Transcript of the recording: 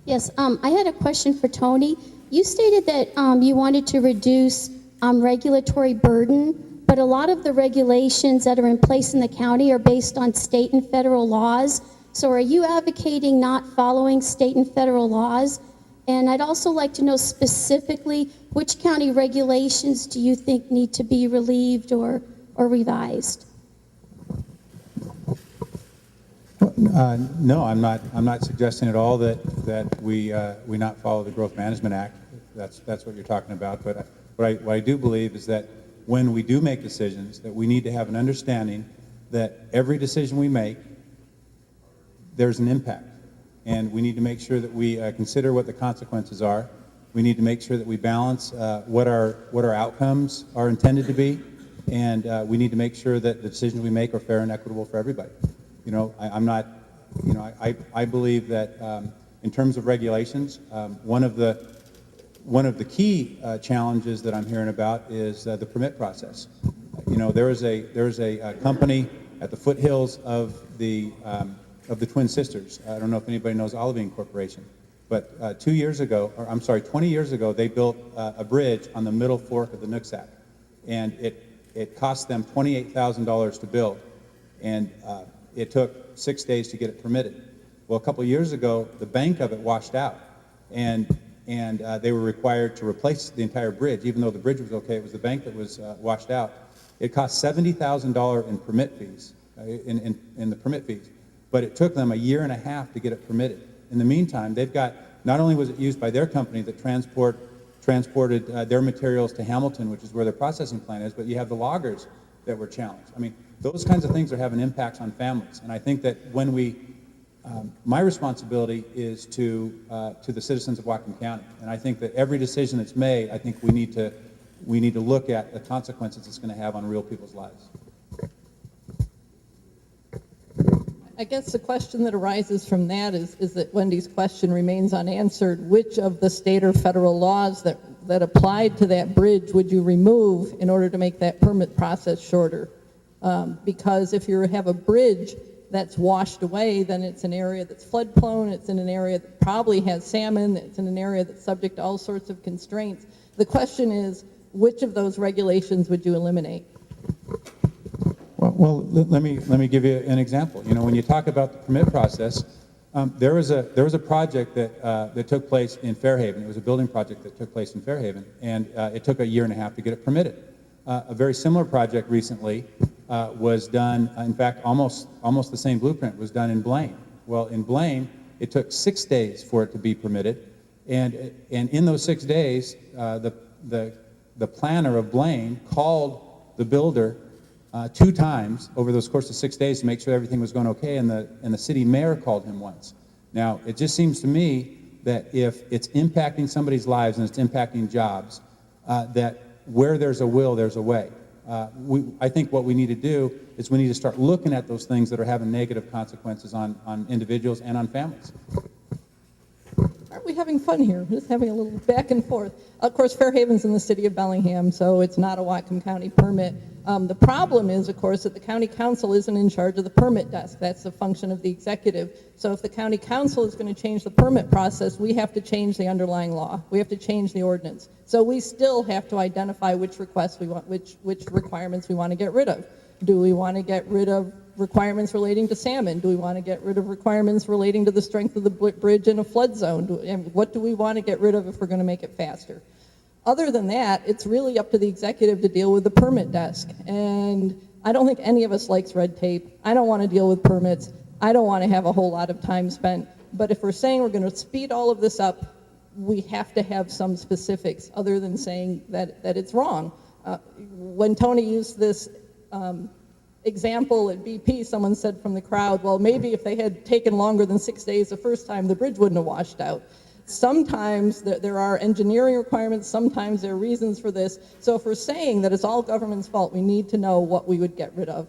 Yes, I had a question for Tony. You stated that you wanted to reduce regulatory burden, but a lot of the regulations that are in place in the county are based on state and federal laws. So are you advocating not following state and federal laws? And I'd also like to know specifically which county regulations do you think need to be relieved or revised? No, I'm not suggesting at all that we not follow the Growth Management Act. That's what you're talking about. But what I do believe is that when we do make decisions, that we need to have an understanding that every decision we make, there's an impact, and we need to make sure that we consider what the consequences are. We need to make sure that we balance what our outcomes are intended to be, and we need to make sure that the decisions we make are fair and equitable for everybody. You know, I believe that in terms of regulations, one of the key challenges that I'm hearing about is the permit process. You know, there's a company at the foothills of the Twin Sisters. I don't know if anybody knows Olivine Corporation, but 20 years ago, they built a bridge on the middle fork of the Nooksack, and it cost them $28,000 to build, and it took 6 days to get it permitted. Well, a couple of years ago, the bank of it washed out, and they were required to replace the entire bridge. Even though the bridge was okay, it was the bank that was washed out. It cost $70,000 in permit fees, in the permit fees, but it took them a year and a half to get it permitted. In the meantime, they've got, not only was it used by their company that transported their materials to Hamilton, which is where their processing plant is, but you have the loggers that were challenged. I mean, those kinds of things are having impacts on families, and I think that when my responsibility is to the citizens of Whatcom County, and I think that every decision that's made, I think we need to look at the consequences it's going to have on real people's lives. I guess the question that arises from that is that Wendy's question remains unanswered. Which of the state or federal laws that applied to that bridge would you remove in order to make that permit process shorter? Because if you have a bridge that's washed away, then it's an area that's flood prone, it's in an area that probably has salmon, it's in an area that's subject to all sorts of constraints. The question is, which of those regulations would you eliminate? Well, let me give you an example. You know, when you talk about the permit process, there was a project that took place in Fairhaven. It was a building project that took place in Fairhaven, and it took a year and a half to get it permitted. A very similar project recently was done, in fact, almost the same blueprint was done in Blaine. Well, in Blaine, it took 6 days for it to be permitted, and in those 6 days, the planner of Blaine called the builder 2 times over those course of 6 days to make sure everything was going okay, and the city mayor called him once. Now, it just seems to me that if it's impacting somebody's lives and it's impacting jobs, that where there's a will, there's a way. I think what we need to do is we need to start looking at those things that are having negative consequences on individuals and on families. Aren't we having fun here? We're just having a little back and forth. Of course, Fairhaven's in the city of Bellingham, so it's not a Whatcom County permit. The problem is, of course, that the county council isn't in charge of the permit desk. That's the function of the executive. So if the county council is going to change the permit process, we have to change the underlying law. We have to change the ordinance. So we still have to identify which requests we want, which requirements we want to get rid of. Do we want to get rid of requirements relating to salmon? Do we want to get rid of requirements relating to the strength of the bridge in a flood zone? And what do we want to get rid of if we're going to make it faster? Other than that, it's really up to the executive to deal with the permit desk. And I don't think any of us likes red tape. I don't want to deal with permits. I don't want to have a whole lot of time spent. But if we're saying we're going to speed all of this up, we have to have some specifics other than saying that it's wrong. When Tony used this example at BP, someone said from the crowd, well, maybe if they had taken longer than 6 days the first time, the bridge wouldn't have washed out. Sometimes there are engineering requirements, sometimes there are reasons for this. So if we're saying that it's all government's fault, we need to know what we would get rid of.